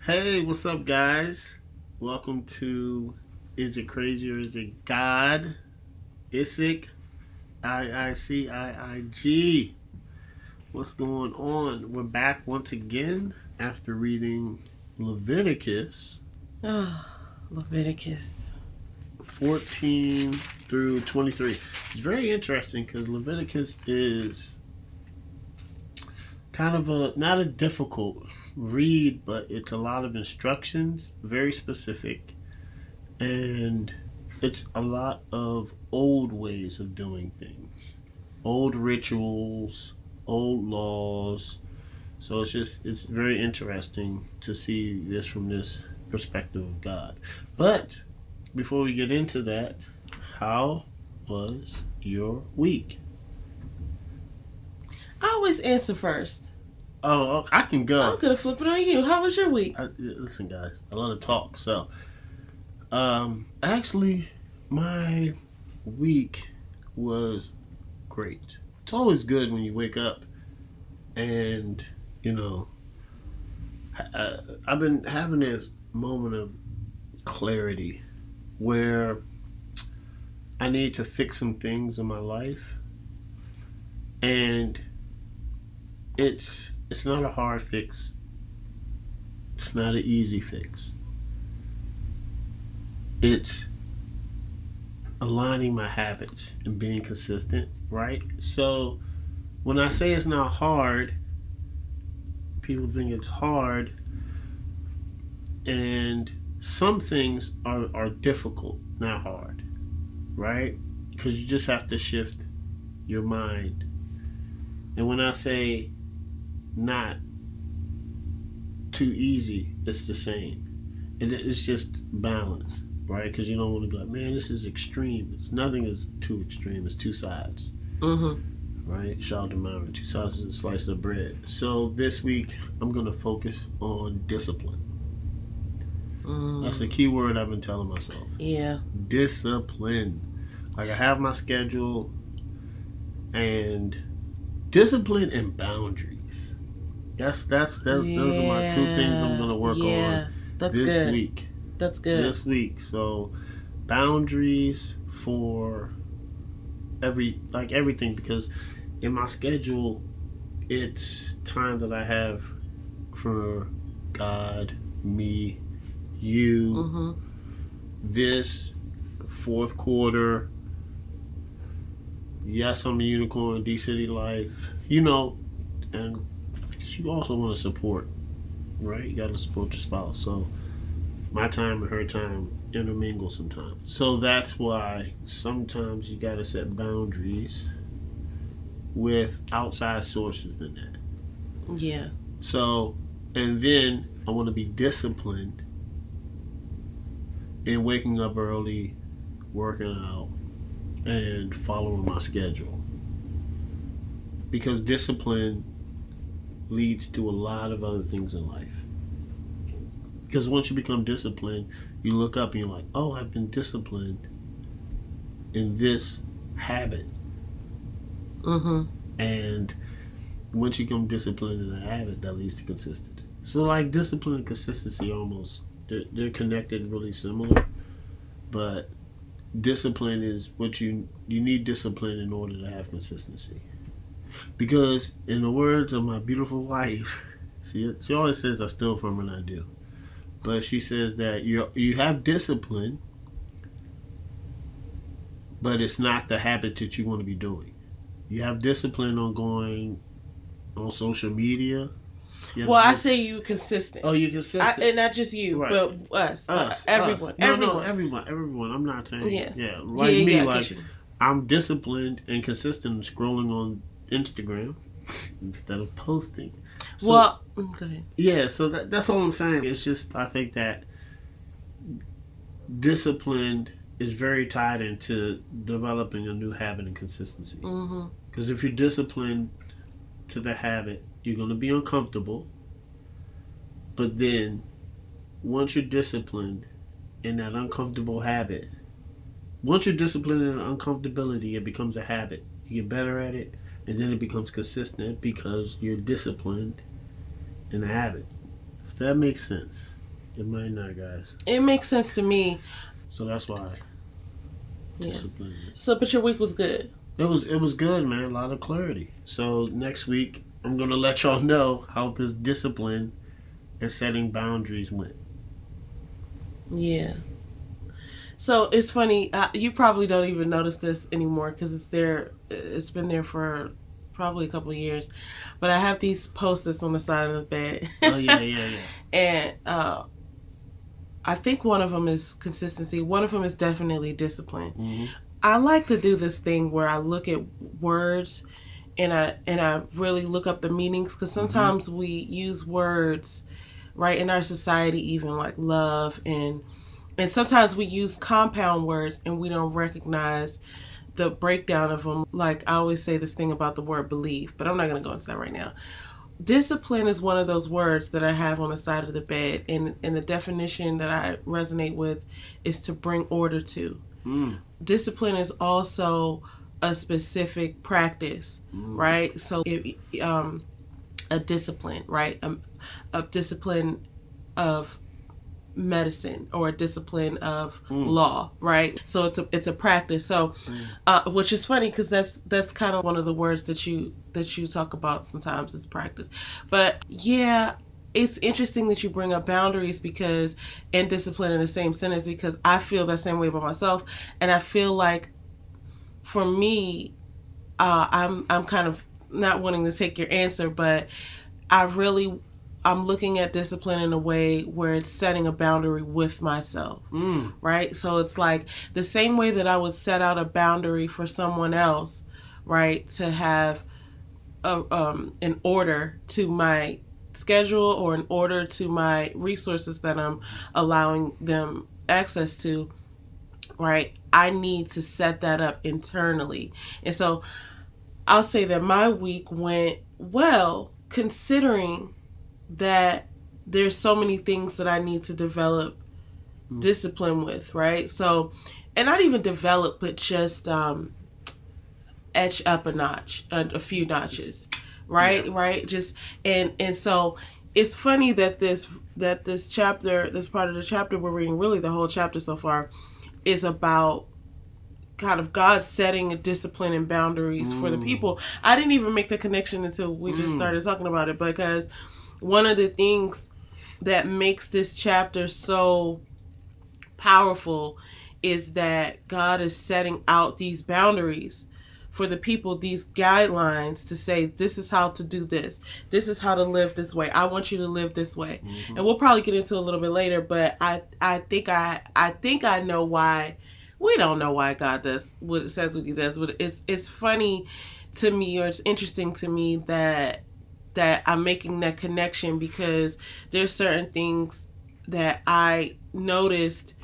Hey, what's up, guys? Welcome to Is It Crazy or Is It God? IICIG, IICIIG. What's going on? We're back once again after reading Leviticus Oh, Leviticus. 14 through 23. It's very interesting because Leviticus is kind of not a difficult read, but it's a lot of instructions, very specific, and it's a lot of old ways of doing things, old rituals, old laws. So it's very interesting to see this from this perspective of God. But before we get into that, how was your week? I always answer first. Oh, I can go. I'm gonna flip it on you. How was your week? Listen, guys, I love to talk. So, actually, my week was great. It's always good when you wake up and, you know, I've been having this moment of clarity where I need to fix some things in my life, and it's not a hard fix. It's not an easy fix. It's aligning my habits and being consistent, right? So when I say it's not hard, people think it's hard, and some things are difficult, not hard, right? Because you just have to shift your mind. And when I say not too easy, it's the same. It's just balance, right? Because you don't want to be like, man, this is extreme. Nothing is too extreme. It's two sides, right? Shout out to Myron. Two sides of a slice of bread. So this week, I'm going to focus on discipline. That's a key word I've been telling myself. Yeah. Discipline. Like I have my schedule, and discipline and boundaries. Those are my two things I'm gonna work on this week. That's good. This week. So boundaries for everything, because in my schedule it's time that I have for God, me, you, this fourth quarter. Yes, I'm a unicorn, D City Life, and you also want to support, right? You got to support your spouse. So my time and her time intermingle sometimes. So that's why sometimes you got to set boundaries with outside sources than that. Yeah. So, and then I want to be disciplined in waking up early, working out, and following my schedule, because discipline leads to a lot of other things in life. Because once you become disciplined, you look up and you're like, oh, I've been disciplined in this habit. And once you become disciplined in a habit, that leads to consistency. So like discipline and consistency almost, they're connected, really similar, but discipline is what you need. Discipline in order to have consistency, because in the words of my beautiful wife, she always says I steal from her, and I do, but she says that you have discipline, but it's not the habit that you want to be doing. You have discipline on going on social media. Well, I say you consistent. Oh, you're consistent. And not just you, right, but us. Everyone. Us. Everyone. I'm not saying, like me, like I'm disciplined and consistent scrolling on Instagram instead of posting. So, well, okay. Yeah, so that's all I'm saying. It's just, I think that discipline is very tied into developing a new habit and consistency. Because if you're disciplined to the habit, you're going to be uncomfortable. But then, once you're disciplined in that uncomfortable habit, once you're disciplined in uncomfortability, it becomes a habit. You get better at it, and then it becomes consistent because you're disciplined in the habit. If that makes sense. It might not, guys. It makes sense to me. So that's why. Yeah. Discipline. So, but your week was good. It was good, man. A lot of clarity. So next week, I'm gonna let y'all know how this discipline and setting boundaries went. Yeah. So it's funny. You probably don't even notice this anymore because it's there. It's been there for probably a couple of years. But I have these Post-its on the side of the bed. Oh yeah. And I think one of them is consistency. One of them is definitely discipline. Mm-hmm. I like to do this thing where I look at words and I really look up the meanings, because sometimes we use words, right, in our society, even like love, and sometimes we use compound words and we don't recognize the breakdown of them. Like I always say this thing about the word believe, but I'm not going to go into that right now. Discipline is one of those words that I have on the side of the bed, and the definition that I resonate with is to bring order to. Discipline is also a specific practice, right? So a discipline, right? A discipline of medicine or a discipline of law, right? So it's a practice. So which is funny because that's kind of one of the words that you talk about sometimes is practice. But yeah, it's interesting that you bring up boundaries and discipline in the same sentence, because I feel that same way about myself, and I feel like for me, I'm kind of not wanting to take your answer, but I'm looking at discipline in a way where it's setting a boundary with myself, right? So it's like the same way that I would set out a boundary for someone else, right, to have an order to my schedule or an order to my resources that I'm allowing them access to, right? I need to set that up internally. And so I'll say that my week went well, considering that there's so many things that I need to develop discipline with, right? So, and not even develop, but just etch up a few notches, right? Yeah. Right? Just and so it's funny that this chapter, this part of the chapter we're reading, really the whole chapter so far, is about kind of God setting a discipline and boundaries for the people. I didn't even make the connection until we just started talking about it, because one of the things that makes this chapter so powerful is that God is setting out these boundaries for the people, these guidelines to say, this is how to do this. This is how to live this way. I want you to live this way. And we'll probably get into it a little bit later, but I think I know why. We don't know why God does what it says what he does, but it's funny to me, or it's interesting to me that I'm making that connection, because there's certain things that I noticed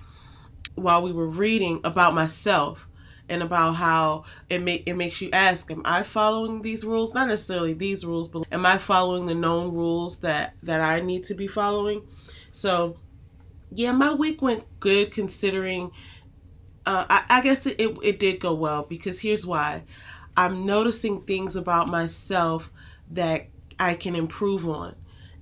while we were reading about myself, and about how it makes you ask, am I following these rules? Not necessarily these rules, but am I following the known rules that I need to be following? So yeah, my week went good, considering I guess it did go well, because here's why. I'm noticing things about myself that I can improve on,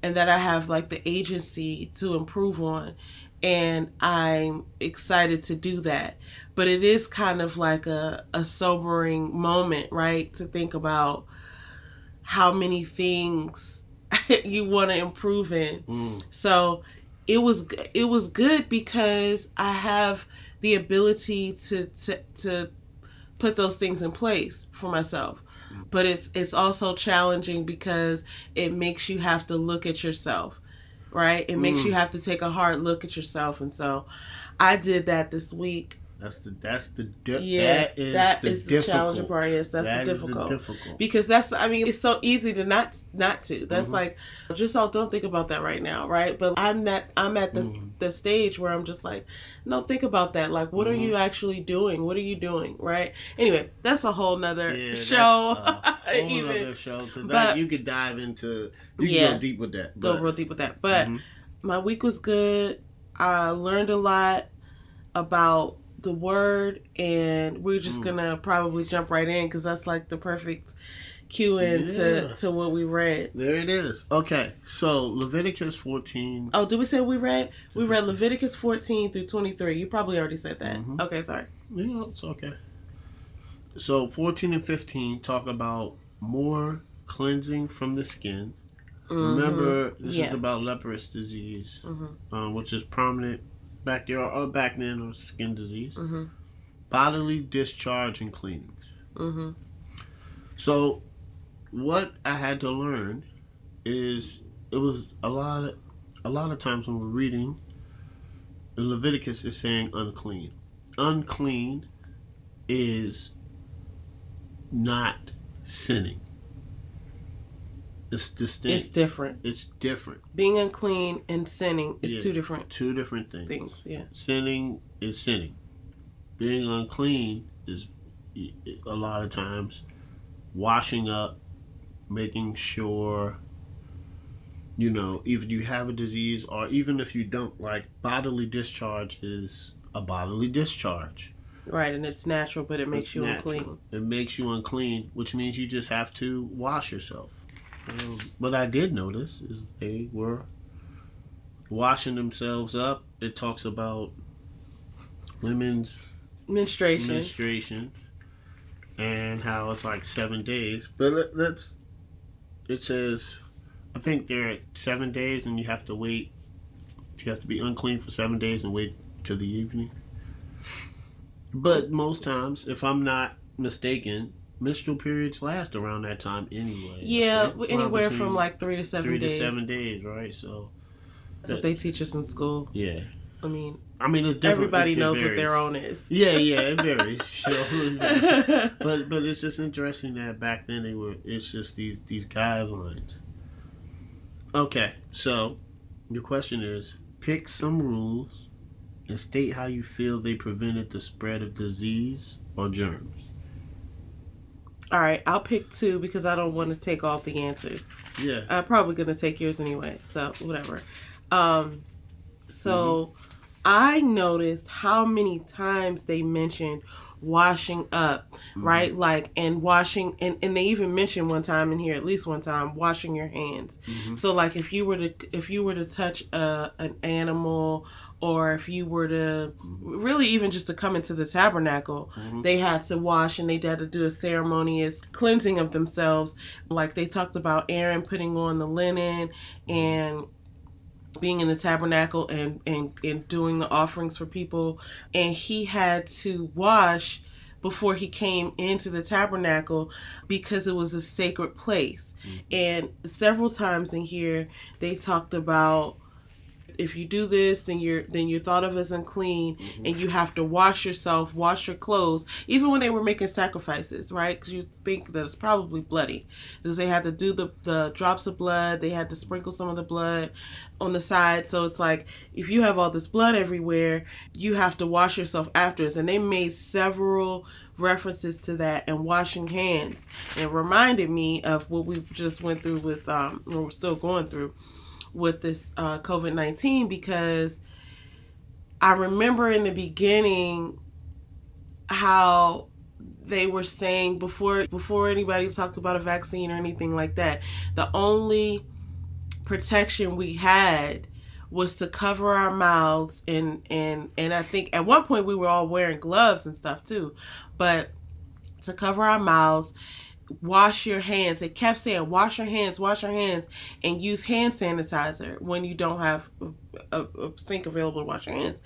and that I have like the agency to improve on, and I'm excited to do that. But it is kind of like a sobering moment, right, to think about how many things you want to improve in. So it was good, because I have the ability to put those things in place for myself. But it's also challenging, because it makes you have to look at yourself, right? It makes you have to take a hard look at yourself. And so I did that this week. That is the challenging part. Yes, that's the difficult. Because it's so easy to not to. That's like, just don't think about that right now, right? But I'm at the stage where I'm just like, no, think about that. Like, what are you actually doing? What are you doing, right? Anyway, that's a whole nother show. Nother show, because you could dive into, go deep with that. Go real deep with that. But my week was good. I learned a lot about the word, and we're just gonna probably jump right in, because that's like the perfect cue into to what we read. There it is. Okay, so Leviticus 14. Oh, did we say we read? We read Leviticus 14 through 23. You probably already said that. Mm-hmm. Okay, sorry. Yeah, it's okay. So 14 and 15 talk about more cleansing from the skin. Mm-hmm. Remember, this is about leprous disease, which is prominent back there or back then, or skin disease. Mm-hmm. Bodily discharge and cleanings. Mm-hmm. So what I had to learn is it was a lot of times when we're reading Leviticus is saying unclean. Unclean is not sinning. It's distinct. It's different. It's different. Being unclean and sinning is two different things. Yeah. Sinning is sinning. Being unclean is a lot of times washing up, making sure, if you have a disease or even if you don't, like bodily discharge is a bodily discharge. Right, and it's natural, but it makes you unclean. It makes you unclean, which means you just have to wash yourself. What I did notice is they were washing themselves up. It talks about women's menstruation and how it's like 7 days. But it says, I think they're at 7 days and you have to wait. You have to be unclean for 7 days and wait till the evening. But most times, if I'm not mistaken, menstrual periods last around that time anyway. Yeah, anywhere from like 3 to 7 days. 3 to 7 days, right? So that's what they teach us in school. Yeah. I mean, it's different. Everybody knows what their own is. Yeah, it varies. But it's just interesting that back then it's just these guidelines. Okay, so your question is, pick some rules and state how you feel they prevented the spread of disease or germs. All right, I'll pick 2 because I don't want to take all the answers. Yeah. I'm probably going to take yours anyway, so whatever. I noticed how many times they mentioned washing up, right? Like, and washing, and they even mentioned one time in here, at least one time, washing your hands. So like if you were to touch an animal, or if you were to really even just to come into the tabernacle, they had to wash and they had to do a ceremonious cleansing of themselves. Like they talked about Aaron putting on the linen and being in the tabernacle and doing the offerings for people, and he had to wash before he came into the tabernacle because it was a sacred place. And several times in here they talked about, if you do this, then you're thought of as unclean, and you have to wash yourself, wash your clothes, even when they were making sacrifices, right? Because you think that it's probably bloody, because they had to do the drops of blood, they had to sprinkle some of the blood on the side. So it's like, if you have all this blood everywhere, you have to wash yourself afterwards. And they made several references to that and washing hands, and it reminded me of what we just went through with we're still going through with this COVID-19, because I remember in the beginning how they were saying before anybody talked about a vaccine or anything like that, the only protection we had was to cover our mouths, and I think at one point we were all wearing gloves and stuff too, but to cover our mouths, wash your hands. They kept saying, wash your hands, and use hand sanitizer when you don't have a sink available to wash your hands.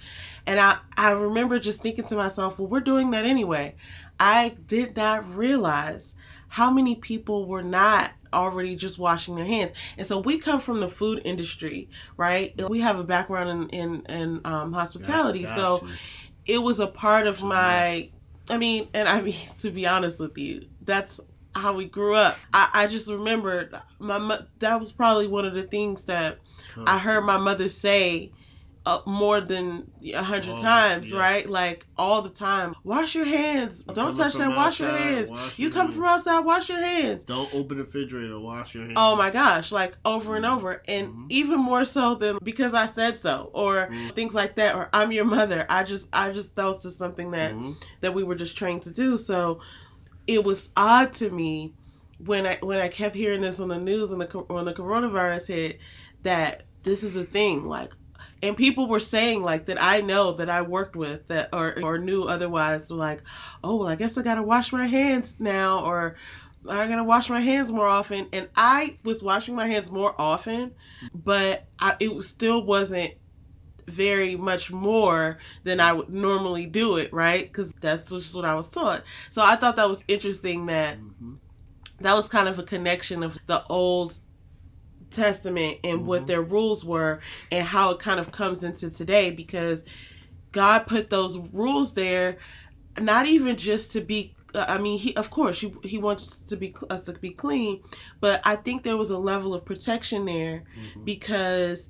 And I remember just thinking to myself, well, we're doing that anyway. I did not realize how many people were not already just washing their hands. And so we come from the food industry, right? We have a background in hospitality. So it was a part of my, to be honest with you, that's how we grew up. I just remembered that was probably one of the things that I heard my mother say more than 100 times, right? Like all the time. Wash your hands. Don't touch that. Wash your hands. You come from outside, wash your hands. Don't open the refrigerator. Wash your hands. Oh my gosh, like over and over. And even more so than because I said so, or things like that, or I'm your mother. I just that was just something that we were just trained to do. So it was odd to me when I kept hearing this on the news and when the coronavirus hit, that this is a thing, like, and people were saying, like, that I know, that I worked with, that or knew otherwise, like, oh, well, I guess I gotta wash my hands now, or I gotta wash my hands more often. And I was washing my hands more often, but it still wasn't very much more than I would normally do it, right? Because that's just what I was taught. So I thought that was interesting, that that was kind of a connection of the Old Testament and what their rules were, and how it kind of comes into today, because God put those rules there, not even just to be, I mean, he wants us to be clean, but I think there was a level of protection there, because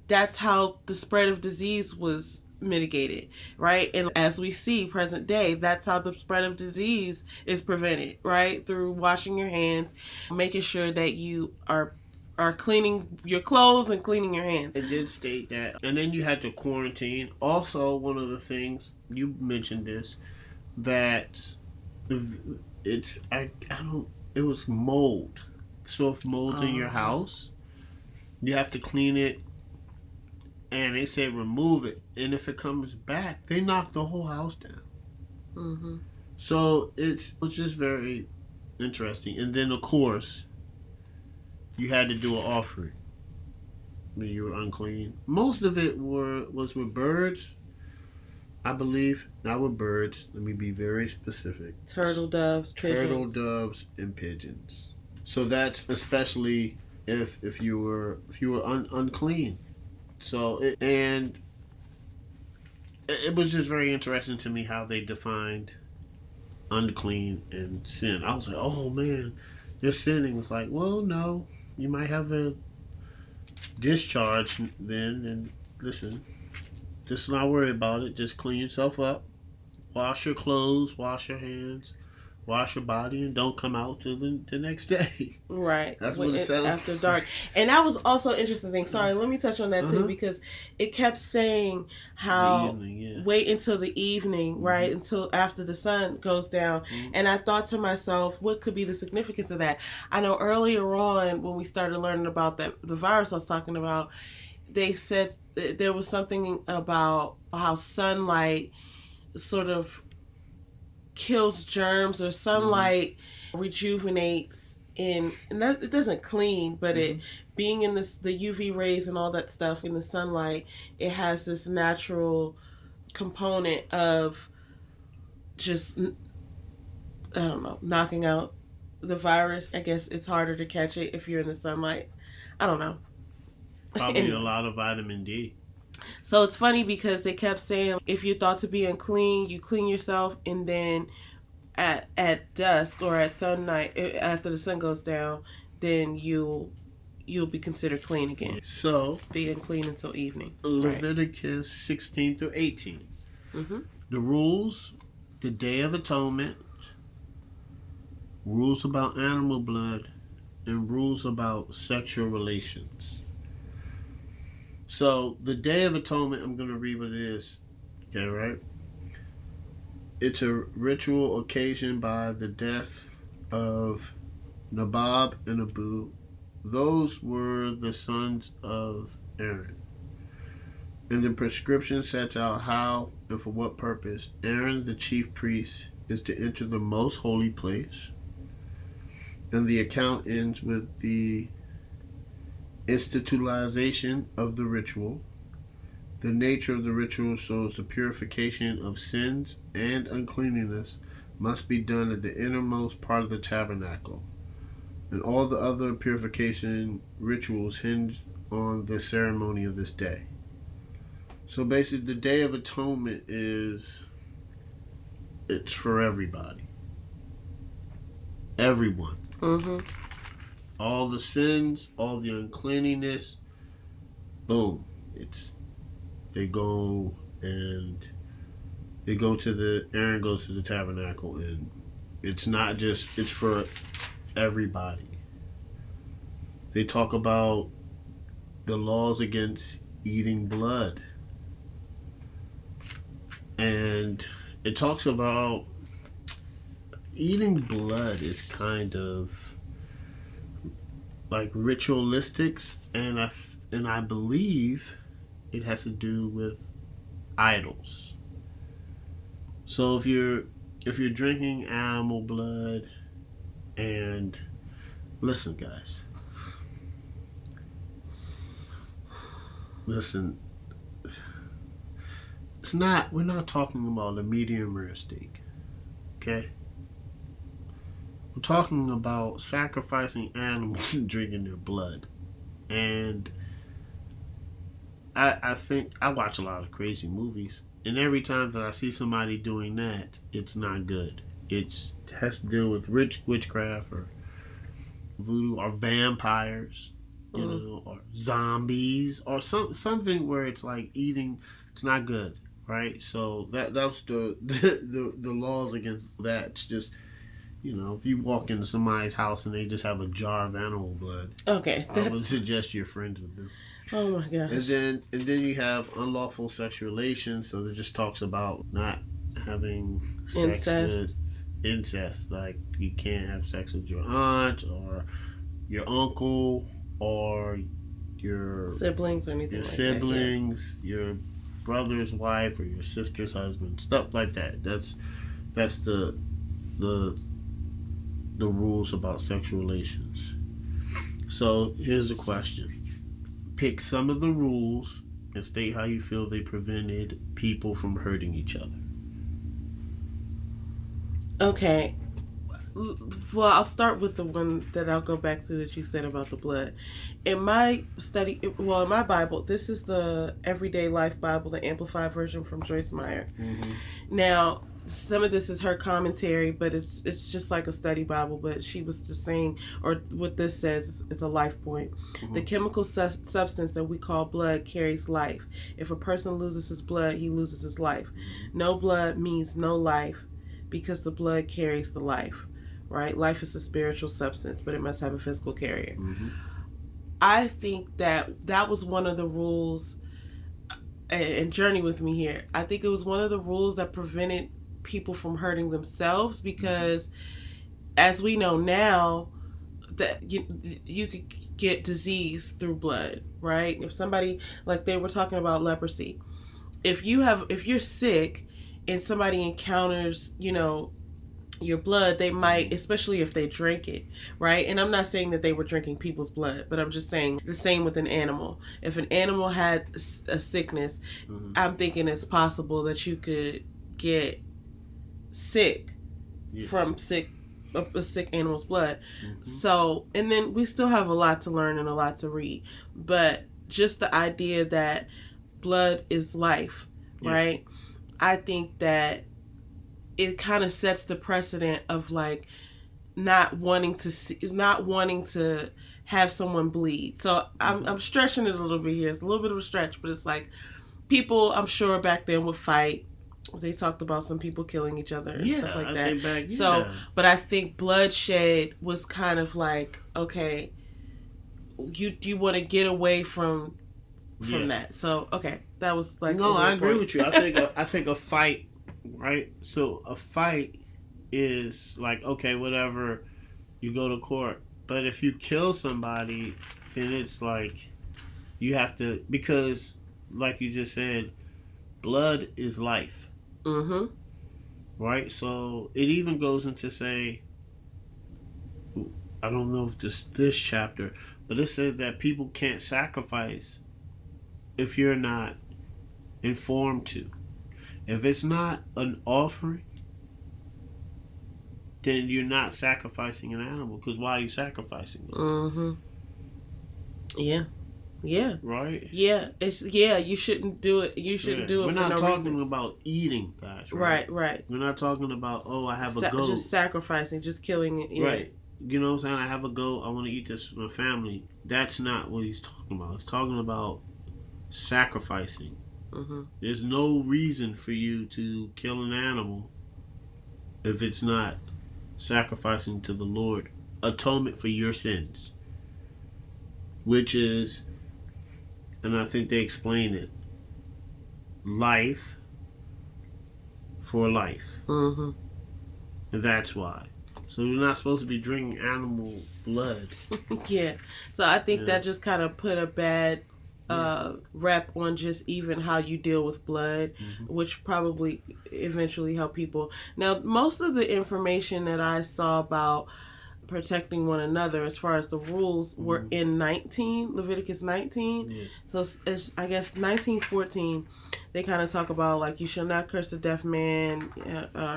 that's how the spread of disease was mitigated, right? And as we see present day, that's how the spread of disease is prevented, right? Through washing your hands, making sure that you are cleaning your clothes and cleaning your hands. It did state that. And then you had to quarantine. Also, one of the things, you mentioned this, that it was mold. So if mold's in your house, you have to clean it. And they say remove it. And if it comes back, they knock the whole house down. So it's just very interesting. And then, of course, you had to do an offering when you were unclean. Most of it was with birds, I believe. Not with birds. Let me be very specific. Turtle doves, and pigeons. So that's especially if you were unclean. So it was just very interesting to me how they defined unclean and sin. I was like, oh man, you're sinning. It's like, well, no, you might have a discharge then, and listen, just not worry about it. Just clean yourself up, wash your clothes, wash your hands, wash your body, and don't come out till the next day. Right. That's what it sounds after dark. And that was also an interesting thing. Sorry, let me touch on that too, because it kept saying how wait until the evening, right? Until after the sun goes down. And I thought to myself, what could be the significance of that? I know earlier on when we started learning about the virus I was talking about, they said there was something about how sunlight sort of kills germs, or sunlight rejuvenates and that, it doesn't clean, but it being in the UV rays and all that stuff in the sunlight, it has this natural component of just, I don't know, knocking out the virus. I guess it's harder to catch it if you're in the sunlight. I don't know. Probably a lot of vitamin D. So it's funny because they kept saying if you're thought to be unclean, you clean yourself, and then at dusk or at sunlight, after the sun goes down, then you'll be considered clean again. So be unclean until evening. Leviticus 16 through 18. The rules, the Day of Atonement, rules about animal blood, and rules about sexual relations. So, the Day of Atonement, I'm going to read what it is. Okay, right? It's a ritual occasioned by the death of Nadab and Abihu. Those were the sons of Aaron. And the prescription sets out how and for what purpose Aaron, the chief priest, is to enter the most holy place. And the account ends with the institutionalization of the ritual. The nature of the ritual shows the purification of sins and uncleanness must be done at the innermost part of the tabernacle. And all the other purification rituals hinge on the ceremony of this day. So basically, the Day of Atonement it's for everybody. Everyone. All the sins, all the uncleanliness, boom. Aaron goes to the tabernacle, and it's not just, it's for everybody. They talk about the laws against eating blood. And it talks about eating blood is kind of like ritualistics, and I believe it has to do with idols. So if you're drinking animal blood, and listen, guys, listen, we're not talking about a medium rare steak, okay? We're talking about sacrificing animals and drinking their blood. And I think I watch a lot of crazy movies, and every time that I see somebody doing that, it's not good. It has to deal with witchcraft or voodoo or vampires, or zombies or something where it's like eating. It's not good, right? So that's the laws against that. It's just, if you walk into somebody's house and they just have a jar of animal blood, okay, I would suggest you're friends with them. Oh my gosh. And then you have unlawful sexual relations. So it just talks about not having sex with incest. Like you can't have sex with your aunt or your uncle or your siblings or anything. Your brother's wife or your sister's husband, stuff like that. That's the rules about sexual relations. So here's the question. Pick some of the rules and state how you feel they prevented people from hurting each other. Okay. Well, I'll start with the one that I'll go back to that you said about the blood. In my Bible, this is the Everyday Life Bible, the Amplified version from Joyce Meyer. Mm-hmm. Now, some of this is her commentary, but it's just like a study Bible. But she was just saying, or what this says, it's a life point. Mm-hmm. The chemical substance that we call blood carries life. If a person loses his blood, he loses his life. Mm-hmm. No blood means no life, because the blood carries the life. Right? Life is a spiritual substance, but it must have a physical carrier. Mm-hmm. I think that was one of the rules, and journey with me here. I think it was one of the rules that prevented people from hurting themselves, because as we know now, that you could get disease through blood, right? If somebody, like they were talking about leprosy, if you're sick and somebody encounters, your blood, they might, especially if they drink it, right? And I'm not saying that they were drinking people's blood, but I'm just saying the same with an animal. If an animal had a sickness, I'm thinking it's possible that you could get sick from a sick animal's blood. Mm-hmm. So, and then we still have a lot to learn and a lot to read, but just the idea that blood is life, right? I think that it kind of sets the precedent of like not wanting to have someone bleed. So I'm stretching it a little bit here. It's a little bit of a stretch, but it's like people, I'm sure back then would fight. They talked about some people killing each other and stuff like that. So, but I think bloodshed was kind of like, okay, you want to get away from that. So, okay, that was like, no, I agree with you. I think a fight, right? So a fight is like, okay, whatever, you go to court. But if you kill somebody, then it's like you have to, because like you just said, blood is life. Mm-hmm. Right? So it even goes into say, I don't know if this chapter, but it says that people can't sacrifice if you're not informed to. If it's not an offering, then you're not sacrificing an animal, because why are you sacrificing it? Mm-hmm. Yeah. Yeah. Right? Yeah. You shouldn't do it. You shouldn't do it for no reason. We're not talking about eating, guys. Right. We're not talking about, I have a goat. Just sacrificing, just killing it. Yeah. Right. You know what I'm saying? I have a goat. I want to eat this for my family. That's not what he's talking about. He's talking about sacrificing. Mm-hmm. There's no reason for you to kill an animal if it's not sacrificing to the Lord, atonement for your sins, which is, and I think they explain it, life for life. Mm-hmm. And that's why. So we're not supposed to be drinking animal blood. Yeah. So I think Yeah. that just kind of put a bad rep on just even how you deal with blood, which probably eventually help people. Now, most of the information that I saw about protecting one another as far as the rules were in Leviticus 19. Yeah. So it's, I guess 19:14, they kind of talk about like you shall not curse a deaf man,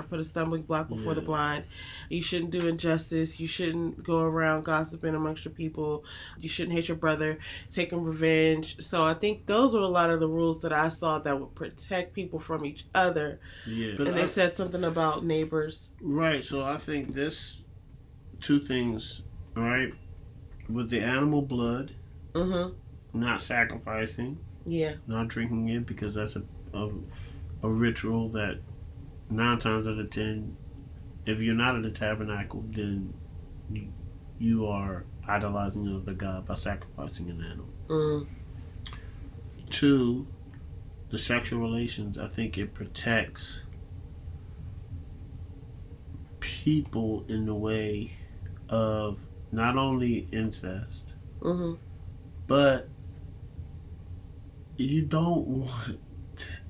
put a stumbling block before the blind. You shouldn't do injustice. You shouldn't go around gossiping amongst your people. You shouldn't hate your brother, taking revenge. So I think those were a lot of the rules that I saw that would protect people from each other. Yeah. And they said something about neighbors. Right. So I think this two things, all right, with the animal blood, not sacrificing, not drinking it, because that's a ritual that 9 times out of 10, if you're not at the tabernacle, then you are idolizing another god by sacrificing an animal. 2, the sexual relations, I think it protects people in the way of not only incest, but you don't want.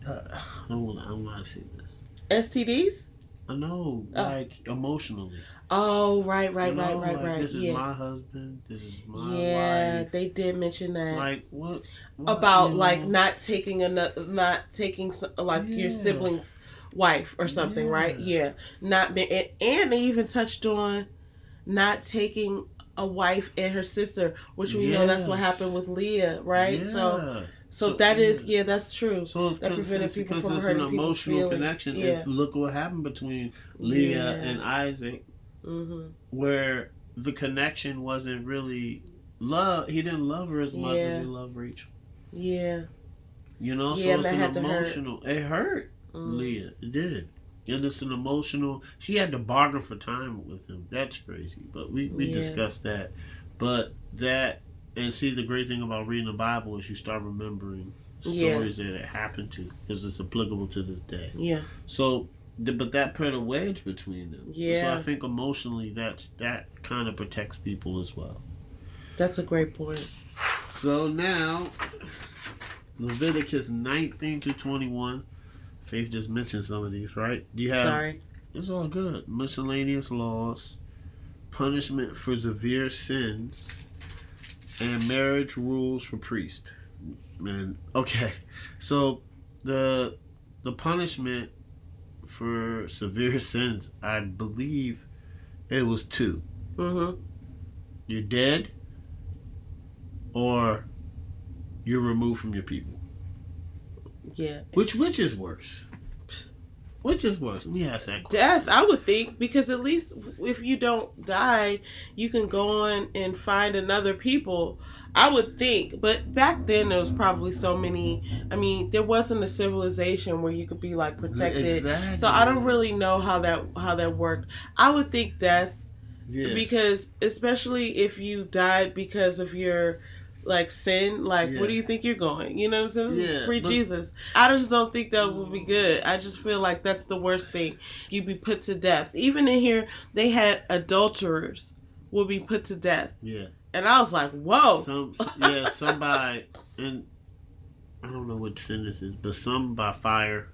I don't want to say this. STDs? I know, like emotionally. Oh, right. This is my husband. This is my wife. Yeah, they did mention that. Like what about like not taking your sibling's wife or something, right? Yeah, not been, and they even touched on not taking a wife and her sister, which we know that's what happened with Leah, right? Yeah. So that is that's true. So it's that prevented people from it's hurting an people's emotional feelings. connection. Yeah. If look what happened between Leah and Isaac, where the connection wasn't really love. He didn't love her as much as he loved Rachel. Yeah. You know, so it's an emotional. It hurt Leah. It did. And it's an emotional. She had to bargain for time with him. That's crazy. But we discussed that. But that. And see, the great thing about reading the Bible is you start remembering stories that it happened to, because it's applicable to this day. Yeah. So, but that put a wedge between them. Yeah. So I think emotionally, that kind of protects people as well. That's a great point. So now, Leviticus 19-21. Faith just mentioned some of these, right? Do you have? Sorry. It's all good. Miscellaneous laws, punishment for severe sins, and marriage rules for priests. Man, okay. So the punishment for severe sins, I believe it was 2. You're dead, or you're removed from your people. Yeah. Which is worse? Which is worse? Let me ask that question. Death, I would think, because at least if you don't die, you can go on and find another people. I would think, but back then there was probably so many. I mean, there wasn't a civilization where you could be like protected. Exactly. So I don't really know how that worked. I would think death, because especially if you died because of your like sin, like where do you think you're going? You know what I'm saying? This is pre-Jesus. I just don't think that would be good. I just feel like that's the worst thing. You'd be put to death. Even in here, they had adulterers will be put to death. Yeah. And I was like, whoa. Somebody, and I don't know what sin this is, but some by fire,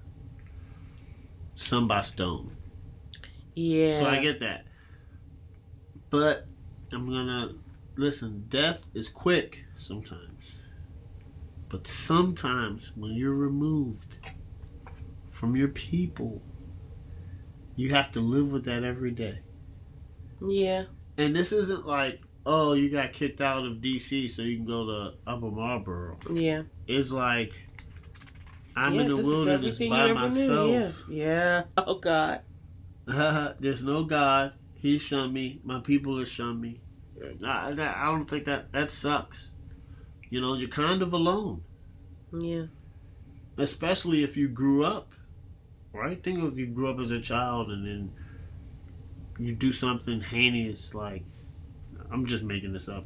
some by stone. Yeah. So I get that. But I'm gonna listen, death is quick sometimes. But sometimes when you're removed from your people, you have to live with that every day. Yeah. And this isn't like, oh, you got kicked out of D.C. so you can go to Upper Marlboro. Yeah. It's like, I'm in the wilderness by myself. Yeah. Oh, God. There's no God. He shunned me. My people have shunned me. I don't think that sucks. You know, you're kind of alone. Yeah. Especially if you grew up, right? Think if you grew up as a child and then you do something heinous, like, I'm just making this up.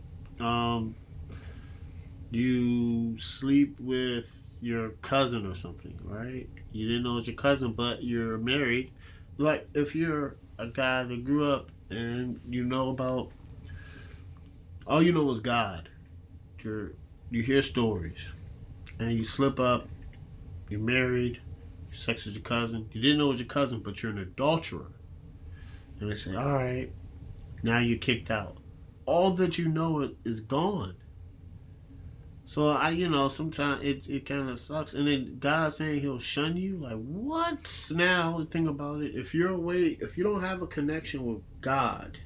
You sleep with your cousin or something, right? You didn't know it was your cousin, but you're married. Like, if you're a guy that grew up and you know about All you know is God. You hear stories, and you slip up. You're married. Your sex is your cousin. You didn't know it was your cousin, but you're an adulterer. And they say, all right, now you're kicked out. All that you know is gone. So sometimes it kind of sucks. And then God saying He'll shun you, like what? Now think about it. If you don't have a connection with God,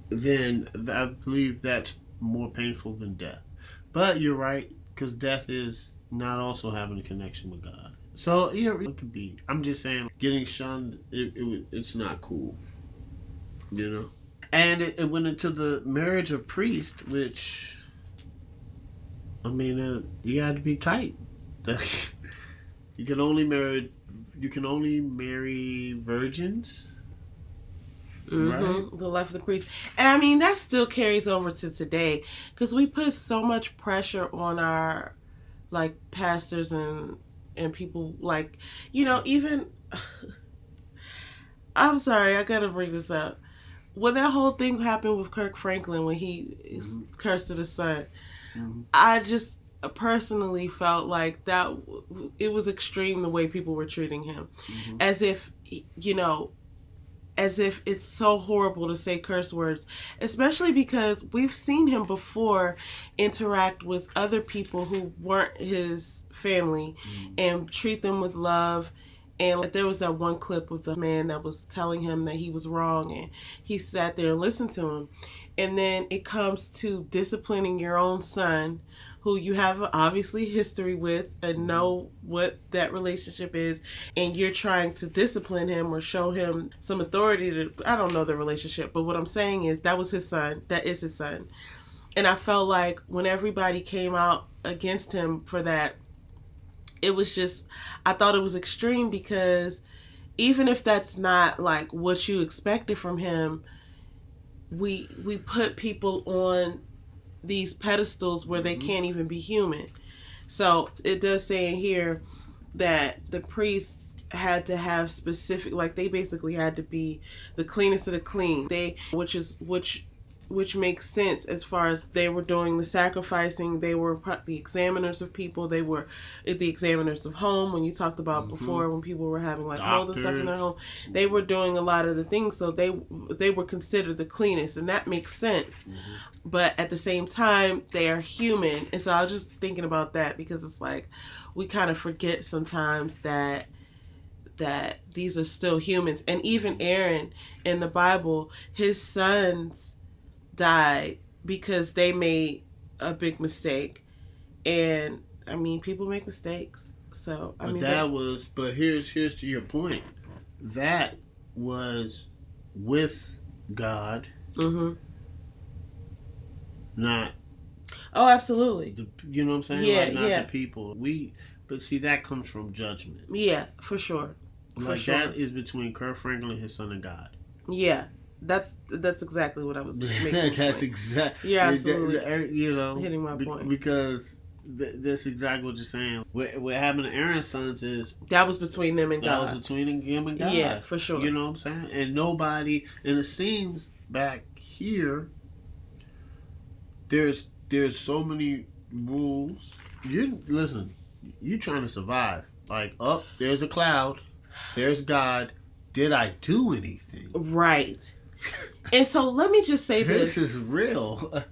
then I believe that's more painful than death. But you're right, because death is not also having a connection with God. So yeah, it could be. I'm just saying, getting shunned, it's not cool, And it went into the marriage of priests, which, I mean, you had to be tight. You can only marry virgins. Right? The life of the priest. And I mean, that still carries over to today, because we put so much pressure on our pastors and people, even I'm sorry, I gotta bring this up. When that whole thing happened with Kirk Franklin, when he cursed his son, I just personally felt like that it was extreme the way people were treating him, as if it's so horrible to say curse words, especially because we've seen him before interact with other people who weren't his family and treat them with love. And there was that one clip of the man that was telling him that he was wrong, and he sat there and listened to him. And then it comes to disciplining your own son, who you have obviously history with and know what that relationship is, and you're trying to discipline him or show him some authority I don't know the relationship, but what I'm saying is that was his son. That is his son. And I felt like when everybody came out against him for that, it was just, I thought it was extreme, because even if that's not what you expected from him, we put people on these pedestals where they can't even be human. So it does say in here that the priests had to have specific, they basically had to be the cleanest of the clean. Which makes sense as far as they were doing the sacrificing. They were the examiners of people. They were the examiners of home. When you talked about before, when people were having mold and stuff in their home, they were doing a lot of the things. So they were considered the cleanest, and that makes sense. But at the same time, they are human. And so I was just thinking about that, because it's we kind of forget sometimes that these are still humans. And even Aaron in the Bible, his sons died because they made a big mistake. And I mean, people make mistakes. So but here's to your point. That was with God. Not. Oh, absolutely. You know what I'm saying? Yeah, not the people. But see, that comes from judgment. Yeah, for sure. That is between Kirk Franklin, his son, and God. Yeah. That's exactly what I was making. That's exactly. Yeah, absolutely. Hitting my point. Because that's exactly what you're saying. What happened to Aaron's sons is that was between them and God. That was between him and God. Yeah, for sure. You know what I'm saying? And nobody. And it seems back here, there's so many rules. Listen. You trying to survive? There's a cloud. There's God. Did I do anything? Right. And so let me just say this. This is real.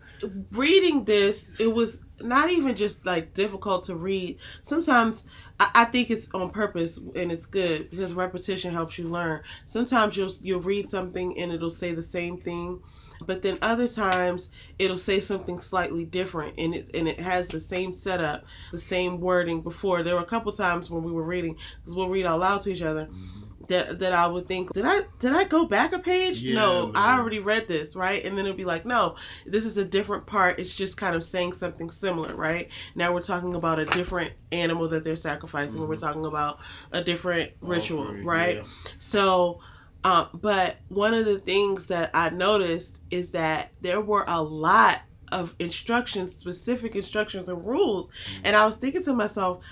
Reading this, it was not even just difficult to read. Sometimes I think it's on purpose, and it's good because repetition helps you learn. Sometimes you'll read something and it'll say the same thing, but then other times it'll say something slightly different, and it has the same setup, the same wording before. There were a couple times when we were reading, because we'll read out loud to each other, that I would think, did I go back a page? Yeah, no, man. I already read this, right? And then it'll be no, this is a different part. It's just kind of saying something similar, right? Now we're talking about a different animal that they're sacrificing, and we're talking about a different ritual, right? Yeah. So, but one of the things that I noticed is that there were a lot of specific instructions and rules, and I was thinking to myself,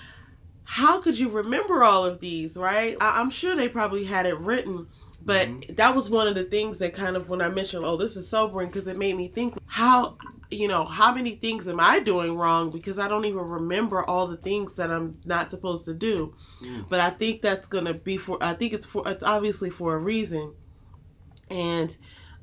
how could you remember all of these, right? I'm sure they probably had it written, But that was one of the things that kind of, when I mentioned, oh, this is sobering, because it made me think, how many things am I doing wrong, because I don't even remember all the things that I'm not supposed to do. But I think that's going to be it's obviously for a reason. And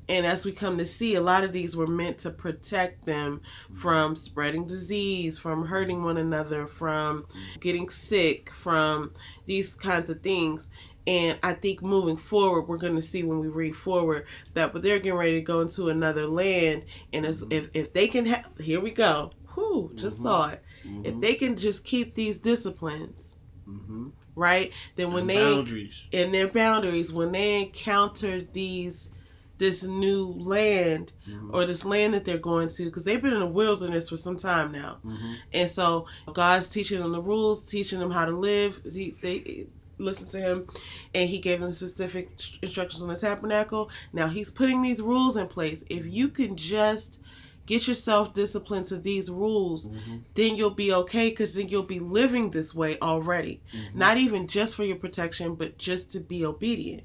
as we come to see, a lot of these were meant to protect them from spreading disease, from hurting one another, from getting sick, from these kinds of things. And I think moving forward, we're going to see when we read forward that they're getting ready to go into another land. And if they can, here we go. Just saw it. If they can just keep these disciplines, right? Then when their boundaries, when they encounter this new land, or this land that they're going to, because they've been in the wilderness for some time now. And so God's teaching them the rules, teaching them how to live. They listen to him, and he gave them specific instructions on the tabernacle. Now he's putting these rules in place. If you can just get yourself disciplined to these rules, then you'll be okay, because then you'll be living this way already. Not even just for your protection, but just to be obedient.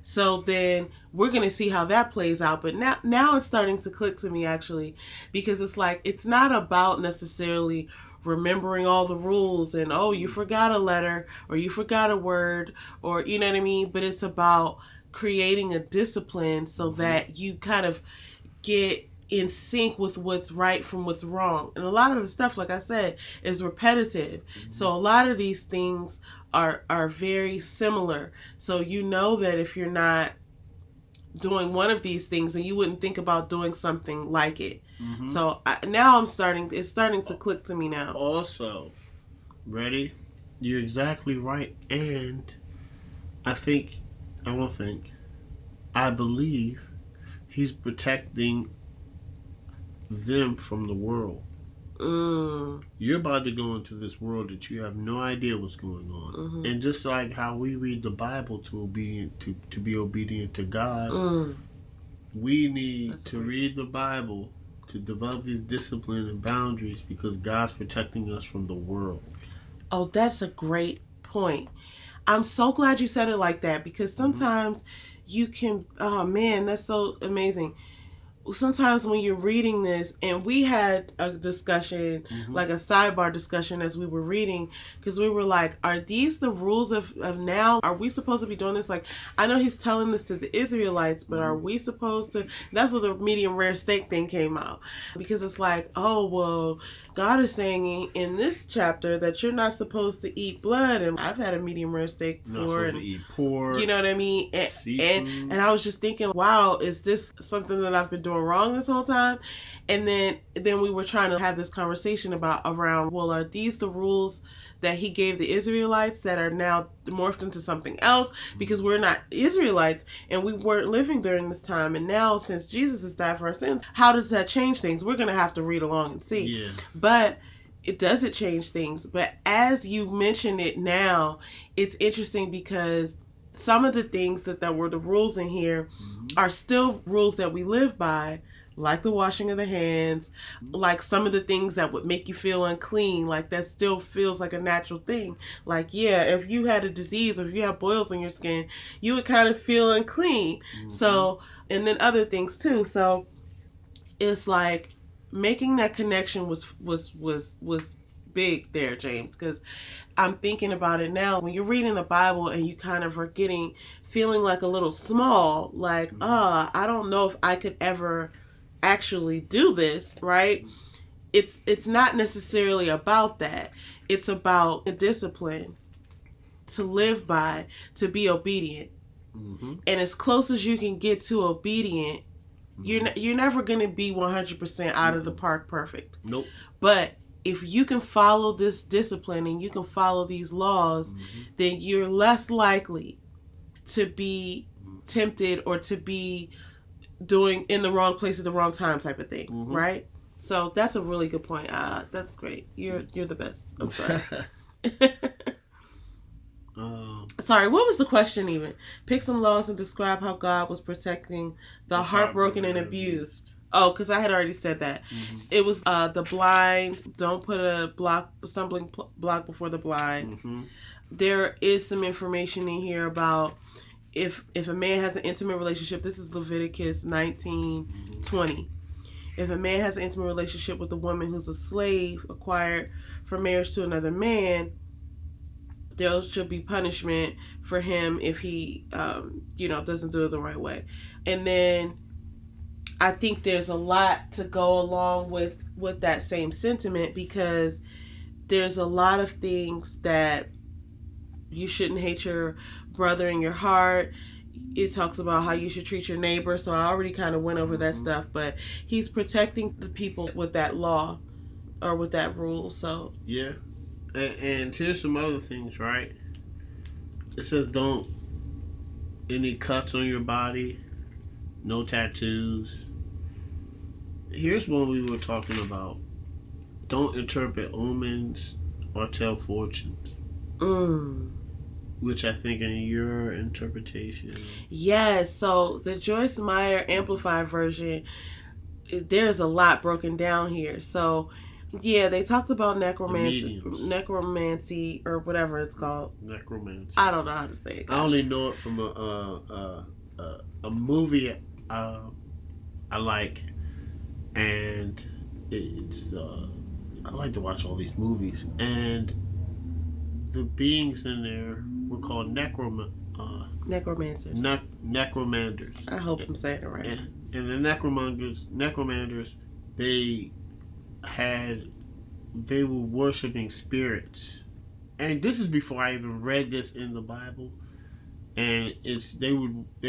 So then we're going to see how that plays out. But now it's starting to click to me, actually, because it's like, it's not about necessarily remembering all the rules and, oh, you forgot a letter, or you forgot a word, or, you know what I mean? But it's about creating a discipline so that you kind of get in sync with what's right from what's wrong. And a lot of the stuff, like I said, is repetitive. So a lot of these things are very similar. So you know that if you're not doing one of these things, then you wouldn't think about doing something like it. So now it's starting to click to me now. Also, ready? You're exactly right. And I believe he's protecting them from the world. You're about to go into this world that you have no idea what's going on. And just like how we read the Bible to be obedient to God, we need to read the Bible to develop these discipline and boundaries, because God's protecting us from the world. Oh, that's a great point. I'm so glad you said it like that, because sometimes you can, oh man, that's so amazing. Sometimes when you're reading this, and we had a discussion, like a sidebar discussion as we were reading, because we were like, are these the rules of now? Are we supposed to be doing this? Like, I know he's telling this to the Israelites, but are we supposed to? That's where the medium rare steak thing came out, because it's like, oh, well, God is saying in this chapter that you're not supposed to eat blood, and I've had a medium rare steak before. Not supposed to eat pork. You know what I mean? And I was just thinking, wow, is this something that I've been doing wrong this whole time? And then we were trying to have this conversation around, well, are these the rules that he gave the Israelites that are now morphed into something else, because we're not Israelites and we weren't living during this time, and now since Jesus has died for our sins, how does that change things? We're going to have to read along and see. But it doesn't change things. But as you mention it now, it's interesting, because some of the things that were the rules in here are still rules that we live by, like the washing of the hands, like some of the things that would make you feel unclean, like that still feels like a natural thing. Like, yeah, if you had a disease, or if you have boils on your skin, you would kind of feel unclean. So, and then other things too. So it's like making that connection was big there, James, because I'm thinking about it now. When you're reading the Bible and you kind of are feeling like a little small, like, I don't know if I could ever actually do this, right? It's not necessarily about that. It's about a discipline to live by, to be obedient. And as close as you can get to obedient, you're never going to be 100% out of the park perfect. Nope. But if you can follow this discipline and you can follow these laws, then you're less likely to be tempted or to be doing in the wrong place at the wrong time type of thing, right? So that's a really good point. That's great. You're the best. I'm sorry. Sorry, what was the question even? Pick some laws and describe how God was protecting the heartbroken and abused. Oh, because I had already said that. It was the blind. Don't put a stumbling block before the blind. There is some information in here about if a man has an intimate relationship, this is Leviticus 19:20. If a man has an intimate relationship with a woman who's a slave acquired for marriage to another man, there should be punishment for him if he, doesn't do it the right way. And then I think there's a lot to go along with that same sentiment, because there's a lot of things that you shouldn't hate your brother in your heart. It talks about how you should treat your neighbor. So I already kind of went over that stuff, but he's protecting the people with that law or with that rule. So yeah, and here's some other things, right? It says don't any cuts on your body, no tattoos. Here's one we were talking about. Don't interpret omens or tell fortunes. Which I think in your interpretation. Yes, so the Joyce Meyer Amplified version, there's a lot broken down here. So, yeah, they talked about necromancy or whatever it's called. Necromancy. I don't know how to say it. I only know it from a movie I like, and it's I like to watch all these movies, and the beings in there were called necromancers. Necromanders. I hope I'm saying it right. And the necromanders, they were worshiping spirits, and this is before I even read this in the Bible. And they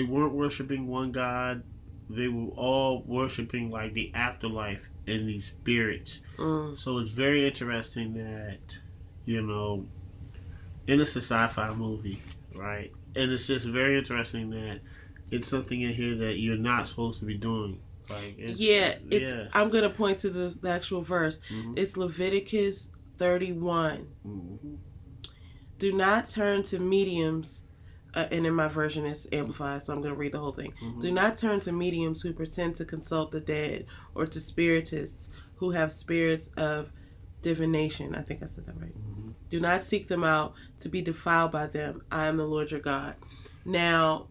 weren't worshiping one God. They were all worshiping like the afterlife and these spirits. So it's very interesting that, and it's a sci-fi movie, right? And it's just very interesting that it's something in here that you're not supposed to be doing. Like, I'm going to point to the actual verse. It's Leviticus 31. Do not turn to mediums, and in my version it's amplified, so I'm going to read the whole thing. Do not turn to mediums who pretend to consult the dead, or to spiritists who have spirits of divination. I think I said that right. Do not seek them out to be defiled by them. I am the Lord your God. Now,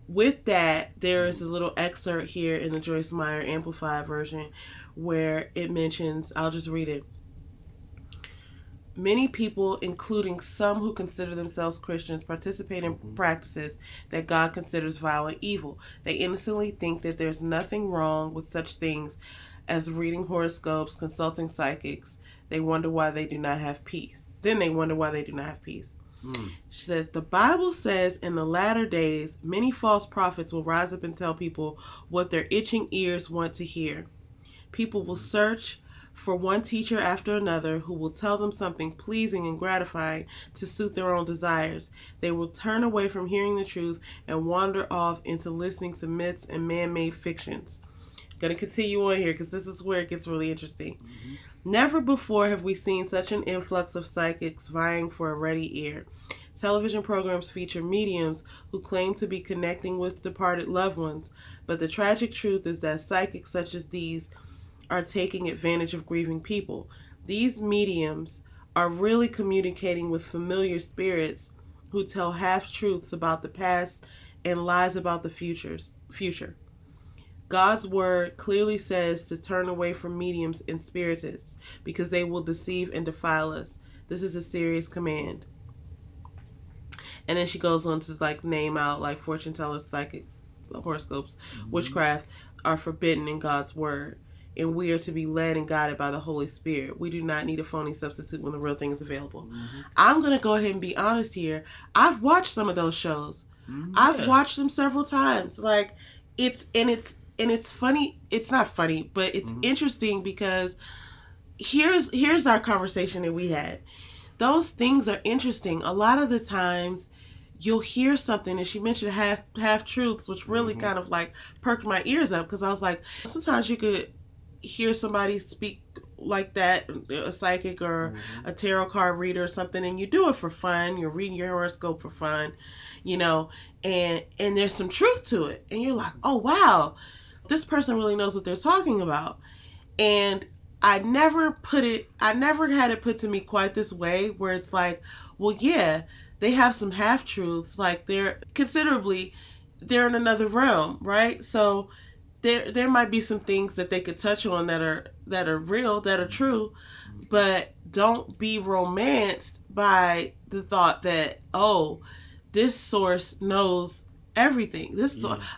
with that, there is a little excerpt here in the Joyce Meyer Amplified version where it mentions, I'll just read it. Many people, including some who consider themselves Christians, participate in practices that God considers vile and evil. They innocently think that there's nothing wrong with such things as reading horoscopes, consulting psychics. They wonder why they do not have peace. Then they wonder why they do not have peace. She says, the Bible says in the latter days, many false prophets will rise up and tell people what their itching ears want to hear. People will search for one teacher after another who will tell them something pleasing and gratifying to suit their own desires. They will turn away from hearing the truth and wander off into listening to myths and man-made fictions. Going to continue on here because this is where it gets really interesting. Never before have we seen such an influx of psychics vying for a ready ear. Television programs feature mediums who claim to be connecting with departed loved ones, but the tragic truth is that psychics such as these are taking advantage of grieving people. These mediums are really communicating with familiar spirits who tell half-truths about the past and lies about the future. God's word clearly says to turn away from mediums and spiritists because they will deceive and defile us. This is a serious command. And then she goes on to name out fortune tellers, psychics, horoscopes, witchcraft are forbidden in God's word. And we are to be led and guided by the Holy Spirit. We do not need a phony substitute when the real thing is available. I'm going to go ahead and be honest here. I've watched some of those shows. I've watched them several times. It's funny. It's not funny, but it's interesting because here's our conversation that we had. Those things are interesting. A lot of the times you'll hear something, and she mentioned half truths, which really kind of perked my ears up because I was like, sometimes you could hear somebody speak like that, a psychic or a tarot card reader or something, and you do it for fun. You're reading your horoscope for fun, and there's some truth to it. And you're like, oh, wow, this person really knows what they're talking about. And I never had it put to me quite this way, where it's like, well, yeah, they have some half truths, like they're in another realm, right? So there might be some things that they could touch on that are real, that are true, but don't be romanced by the thought that, oh, this source knows everything.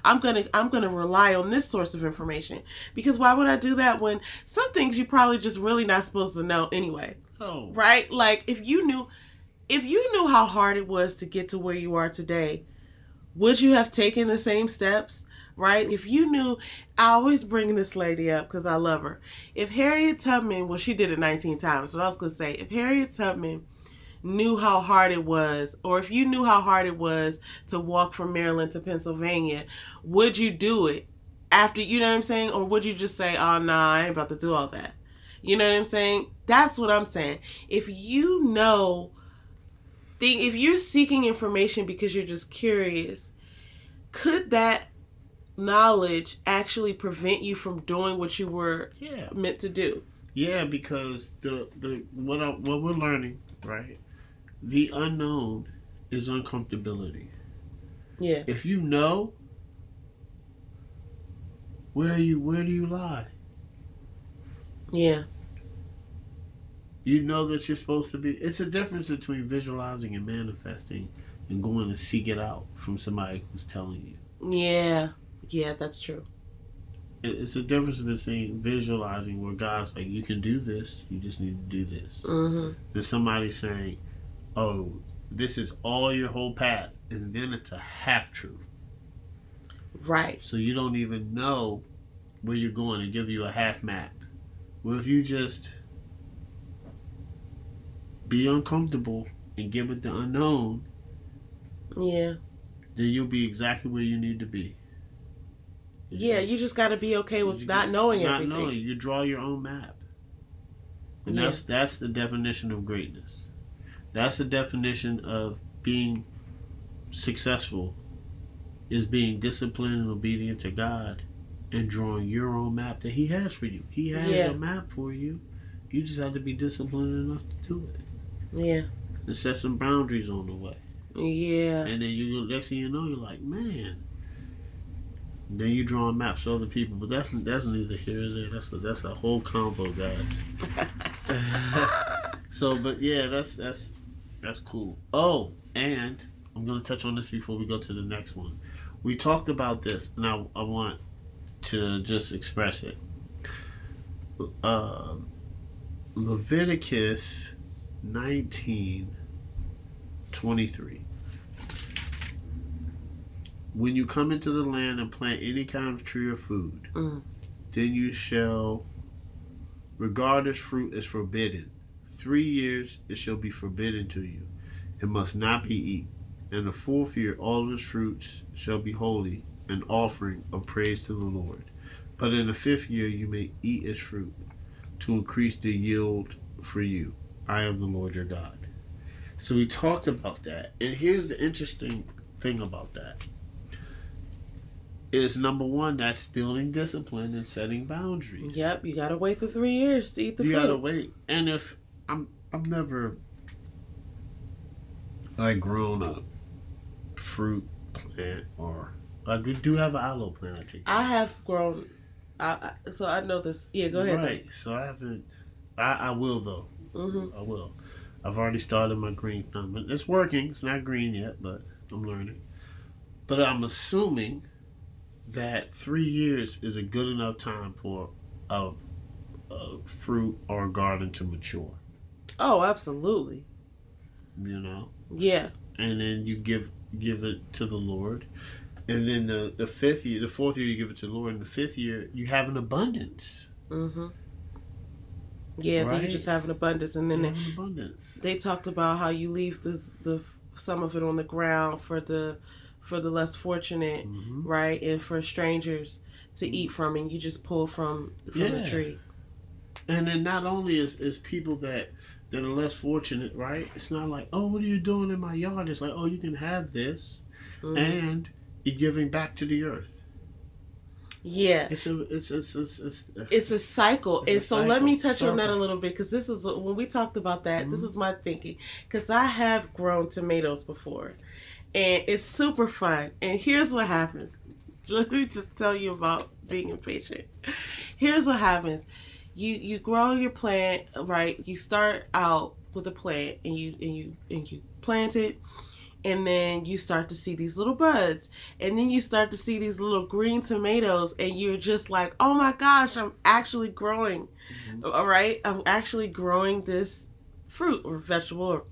I'm gonna rely on this source of information, because why would I do that when some things you probably just really not supposed to know anyway? Oh, right. Like if you knew how hard it was to get to where you are today, would you have taken the same steps? Right? If you knew, I always bring this lady up because I love her. If Harriet Tubman, well, she did it 19 times, but I was going to say, if Harriet Tubman knew how hard it was, or if you knew how hard it was to walk from Maryland to Pennsylvania, would you do it after, you know what I'm saying? Or would you just say, oh, nah, I ain't about to do all that? You know what I'm saying? That's what I'm saying. If you know, if you're seeking information because you're just curious, could that knowledge actually prevent you from doing what you were meant to do? Yeah, because what we're learning, right? The unknown is uncomfortability. Yeah. If you know, where do you lie? Yeah. You know that you're supposed to be. It's a difference between visualizing and manifesting and going to seek it out from somebody who's telling you. Yeah. Yeah, that's true. It's a difference between visualizing where God's like, you can do this, you just need to do this. Mm-hmm. There's somebody saying, oh, this is all your whole path, and then it's a half truth. Right. So you don't even know where you're going to give you a half map. Well, if you just be uncomfortable and give it the unknown, yeah, then you'll be exactly where you need to be. Yeah, you just got to be okay with not knowing everything. Not knowing. You draw your own map. And that's the definition of greatness. That's the definition of being successful, is being disciplined and obedient to God and drawing your own map that He has for you. He has a map for you. You just have to be disciplined enough to do it. Yeah. And set some boundaries on the way. Yeah. And then next thing you know, you're like, man. Then you drawing maps for other people, but that's neither here nor there. That's a whole combo, guys. So, but yeah, that's cool. Oh, and I'm gonna touch on this before we go to the next one. We talked about this, and I want to just express it. Leviticus 19:23. When you come into the land and plant any kind of tree or food, then you shall regard its fruit as forbidden. 3 years it shall be forbidden to you. It must not be eaten. And the 4th year all of its fruits shall be holy, an offering of praise to the Lord. But in the 5th year you may eat its fruit, to increase the yield for you. I am the Lord your God. So we talked about that. And here's the interesting thing about that. Is number one, that's building discipline and setting boundaries. Yep, you gotta wait the 3 years to eat the fruit. You gotta wait. And if I've never grown a fruit plant, or I do have an aloe plant. I have grown, so I know this. Yeah, go ahead. Right. So I haven't. I will though. Mm-hmm. I will. I've already started my green thumb. It's working. It's not green yet, but I'm learning. But I'm assuming that 3 years is a good enough time for a fruit or a garden to mature. Oh, absolutely. You know? Yeah. And then you give it to the Lord. And then the 5th year, the 4th year you give it to the Lord, and the 5th year you have an abundance. Mm-hmm. Yeah, right? Then you just have an abundance. And then abundance. They talked about how you leave the some of it on the ground for the less fortunate, mm-hmm. right? And for strangers to eat from, and you just pull from the tree. And then not only is people that are less fortunate, right? It's not like, oh, what are you doing in my yard? It's like, oh, you can have this, mm-hmm. and you're giving back to the earth. Yeah. It's a It's a cycle. It's And a so let me cycle. touch on that a little bit, because this is when we talked about that, this was my thinking. Because I have grown tomatoes before, and it's super fun. And here's what happens. Let me just tell you about being impatient. Here's what happens. You grow your plant, right? You start out with a plant, and you plant it, and then you start to see these little buds, and then you start to see these little green tomatoes, and you're just like, oh my gosh, I'm actually growing. All right, I'm actually growing this fruit or vegetable, or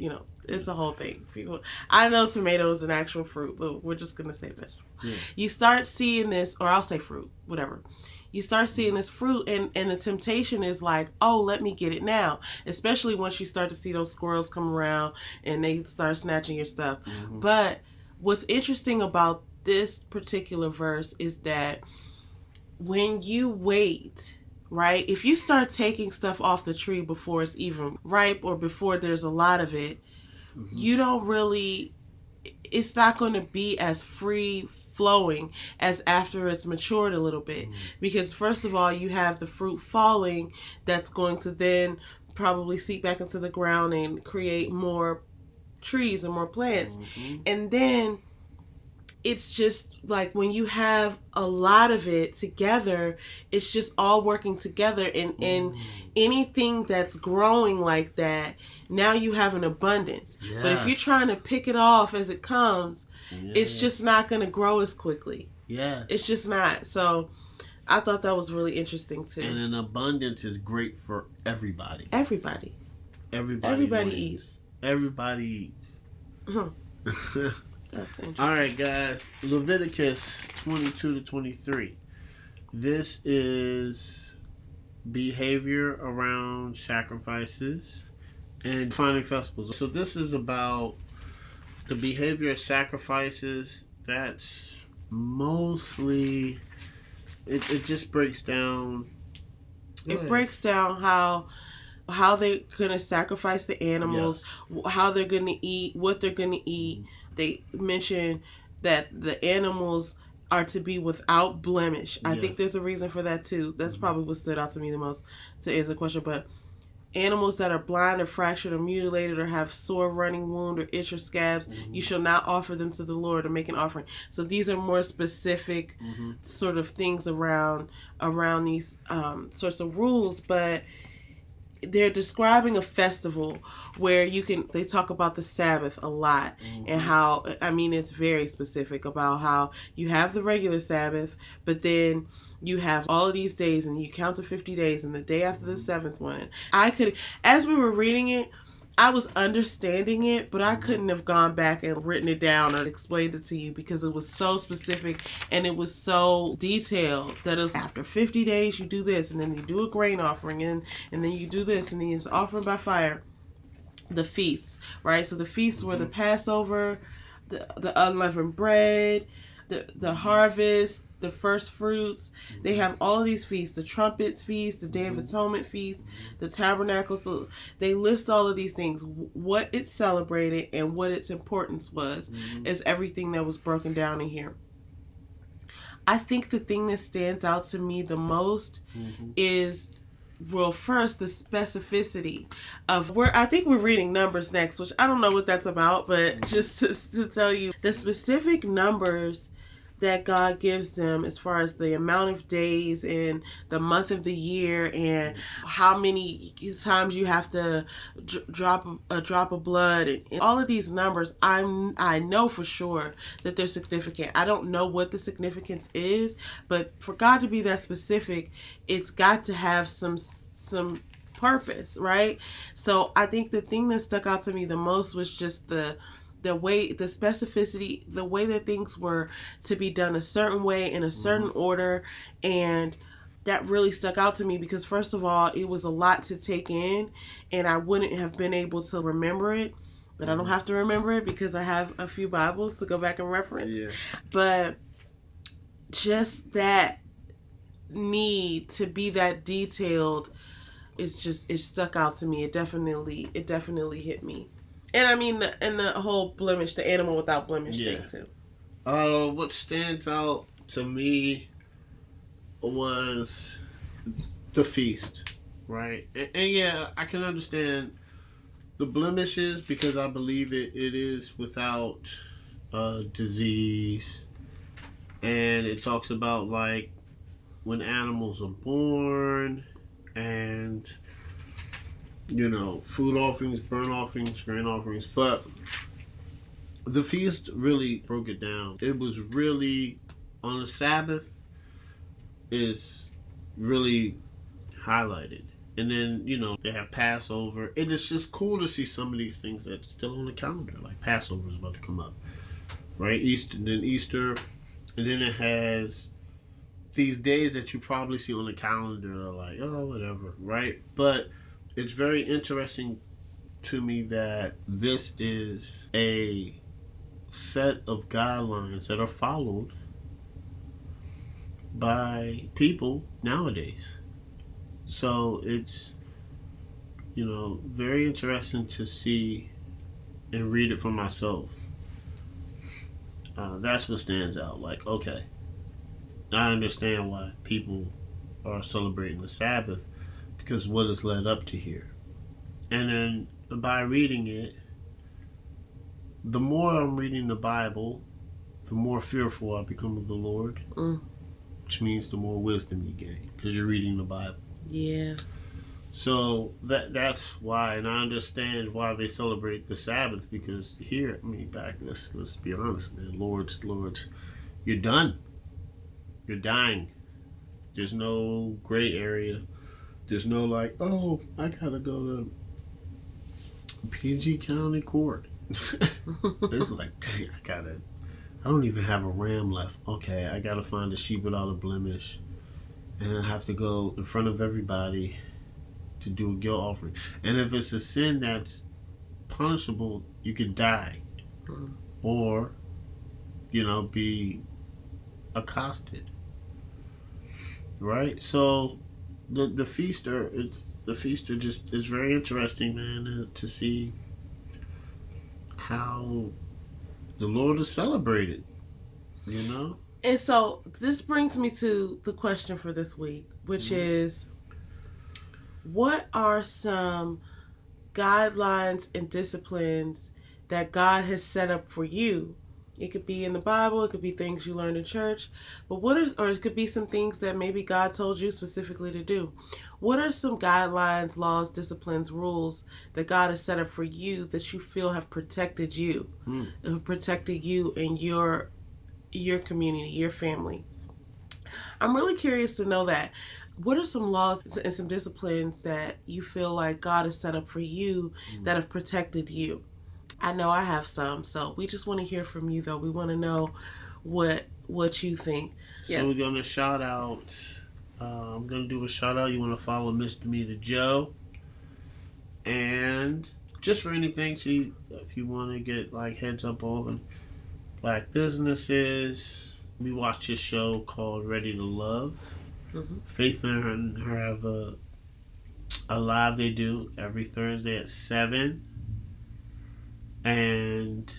it's a whole thing. People, I know tomato is an actual fruit, but we're just gonna say vegetable. Yeah. You start seeing this, or I'll say fruit, whatever. You start seeing this fruit, and the temptation is like, oh, let me get it now. Especially once you start to see those squirrels come around and they start snatching your stuff. But what's interesting about this particular verse is that when you wait, right, if you start taking stuff off the tree before it's even ripe or before there's a lot of it, you don't really, it's not going to be as free flowing as after it's matured a little bit, because first of all, you have the fruit falling that's going to then probably seep back into the ground and create more trees and more plants. And then it's just like when you have a lot of it together, it's just all working together, and anything that's growing like that, now you have an abundance. Yes. But if you're trying to pick it off as it comes, it's just not going to grow as quickly. Yeah, it's just not. So I thought that was really interesting too. And an abundance is great for everybody. Everybody eats. Everybody eats. That's interesting. All right, guys. Leviticus 22 to 23. This is behavior around sacrifices and finding festivals. So this is about the behavior of sacrifices. That's mostly, it just breaks down. It breaks down how they're going to sacrifice the animals, how they're going to eat, what they're going to eat. They mention that the animals are to be without blemish. I think there's a reason for that too. That's probably what stood out to me the most to answer the question. But animals that are blind or fractured or mutilated or have sore running wound or itch or scabs, you shall not offer them to the Lord or make an offering. So these are more specific sort of things around these sorts of rules, but they're describing a festival where they talk about the Sabbath a lot, and how, I mean, it's very specific about how you have the regular Sabbath, but then you have all of these days, and you count to 50 days, and the day after the seventh one. As we were reading it, I was understanding it, but I couldn't have gone back and written it down or explained it to you, because it was so specific and it was so detailed that it was after 50 days you do this, and then you do a grain offering, and then you do this, and then it's offering by fire. The feasts, right? So the feasts were the Passover, the unleavened bread, the harvest, the first fruits. They have all of these feasts, the trumpets feast, the Day of Atonement feast, the tabernacle. So they list all of these things, what it celebrated and what its importance was, is everything that was broken down in here. I think the thing that stands out to me the most is, well, first, the specificity of where, I think we're reading Numbers next, which I don't know what that's about, but just to tell you, the specific numbers that God gives them as far as the amount of days and the month of the year, and how many times you have to drop a drop of blood, and all of these numbers, I know for sure that they're significant. I don't know what the significance is, but for God to be that specific, it's got to have some purpose, right? So I think the thing that stuck out to me the most was just the way, the specificity, the way that things were to be done a certain way in a certain order. And that really stuck out to me because, first of all, it was a lot to take in, and I wouldn't have been able to remember it. But I don't have to remember it because I have a few Bibles to go back and reference. Yeah. But just that need to be that detailed, it stuck out to me. It definitely hit me. And I mean, the whole blemish, the animal without blemish thing too. What stands out to me was the feast, right? And yeah, I can understand the blemishes because I believe it is without disease, and it talks about like when animals are born, and food offerings, burnt offerings, grain offerings. But the feast really broke it down. It was really on the Sabbath is really highlighted. And then, they have Passover. And it's just cool to see some of these things that's still on the calendar. Like Passover is about to come up, right? Easter. And then it has these days that you probably see on the calendar are like, oh, whatever, right? But it's very interesting to me that this is a set of guidelines that are followed by people nowadays. So it's, very interesting to see and read it for myself. That's what stands out. Like, okay, I understand why people are celebrating the Sabbath because what has led up to here. And then by reading it, the more I'm reading the Bible, the more fearful I become of the Lord, which means the more wisdom you gain because you're reading the Bible. Yeah. So that's why, and I understand why they celebrate the Sabbath because here, let's be honest, man, Lords, you're done. You're dying. There's no gray area. There's no like, oh, I gotta go to PG County Court. It's like, dang, I don't even have a ram left. Okay, I gotta find a sheep without a blemish. And I have to go in front of everybody to do a guilt offering. And if it's a sin that's punishable, you could die. Or, be accosted. Right? So the feast just is very interesting, man, to see how the Lord is celebrated. And so this brings me to the question for this week, which is, what are some guidelines and disciplines that God has set up for you? It could be in the Bible, it could be things you learned in church, but or it could be some things that maybe God told you specifically to do. What are some guidelines, laws, disciplines, rules that God has set up for you that you feel have protected you, have protected you and your community, your family? I'm really curious to know that. What are some laws and some disciplines that you feel like God has set up for you that have protected you? I know I have some, so we just want to hear from you, though. We want to know what you think. So we're going to shout out. I'm going to do a shout out. You want to follow Miss Damita Jo. And just for anything, if you want to get like heads up on Black businesses, we watch this show called Ready to Love. Faith and her have a live they do every Thursday at 7. And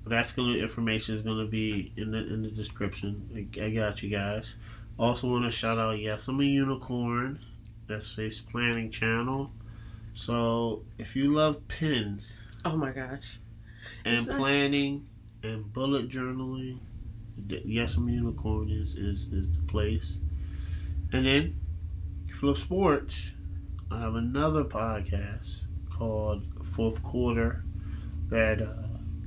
information is gonna be in the description. I got you guys. Also want to shout out I'm a Unicorn. That's Faith's planning channel. So if you love pins, oh my gosh, and planning and bullet journaling, I'm a Unicorn is the place. And then if you love sports, I have another podcast called Fourth Quarter that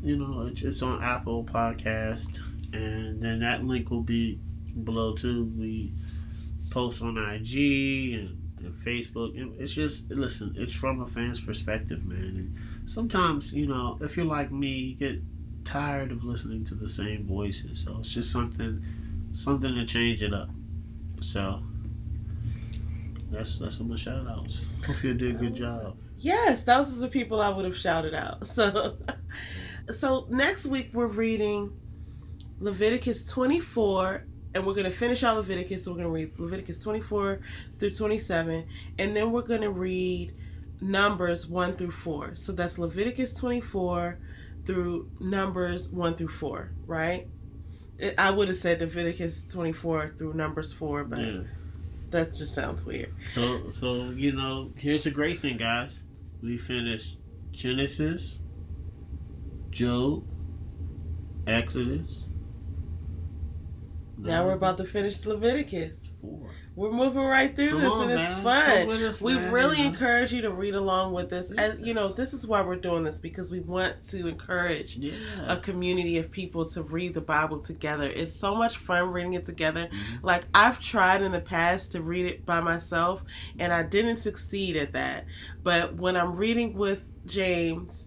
it's on Apple Podcast, and then that link will be below too. We post on IG and Facebook, and it's just, listen, it's from a fan's perspective, man. And sometimes if you're like me, you get tired of listening to the same voices, so it's just something to change it up. So that's some of the shout outs. Hope you did a good job. Yes, those are the people I would have shouted out. So next week we're reading Leviticus 24, and we're going to finish out Leviticus. So we're going to read Leviticus 24 through 27, and then we're going to read Numbers 1 through 4. So that's Leviticus 24 through Numbers 1 through 4, right? I would have said Leviticus 24 through Numbers 4, but That just sounds weird. So here's the great thing, guys. We finished Genesis, Job, Exodus. Now we're about to finish Leviticus. 4. We're moving right through Come this, on, and it's man. fun. Come with us, We man, really you know. encourage you to read along with us. Yeah. As this is why we're doing this, because we want to encourage a community of people to read the Bible together. It's so much fun reading it together. Mm-hmm. Like, I've tried in the past to read it by myself, and I didn't succeed at that. But when I'm reading with James,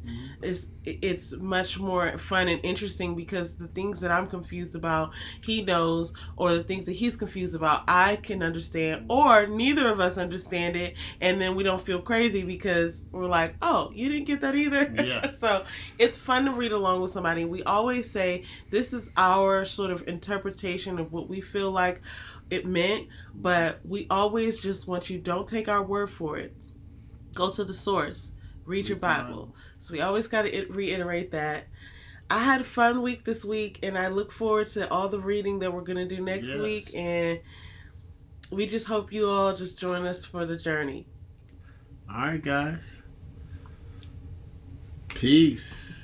it's much more fun and interesting, because the things that I'm confused about, he knows, or the things that he's confused about, I can understand, or neither of us understand it, and then we don't feel crazy because we're like, oh, you didn't get that either. Yeah. So it's fun to read along with somebody. We always say this is our sort of interpretation of what we feel like it meant, but we always just want you, don't take our word for it. Go to the source. Read your Bible. So we always got to reiterate that. I had a fun week this week, and I look forward to all the reading that we're going to do next week. And we just hope you all just join us for the journey. All right, guys. Peace.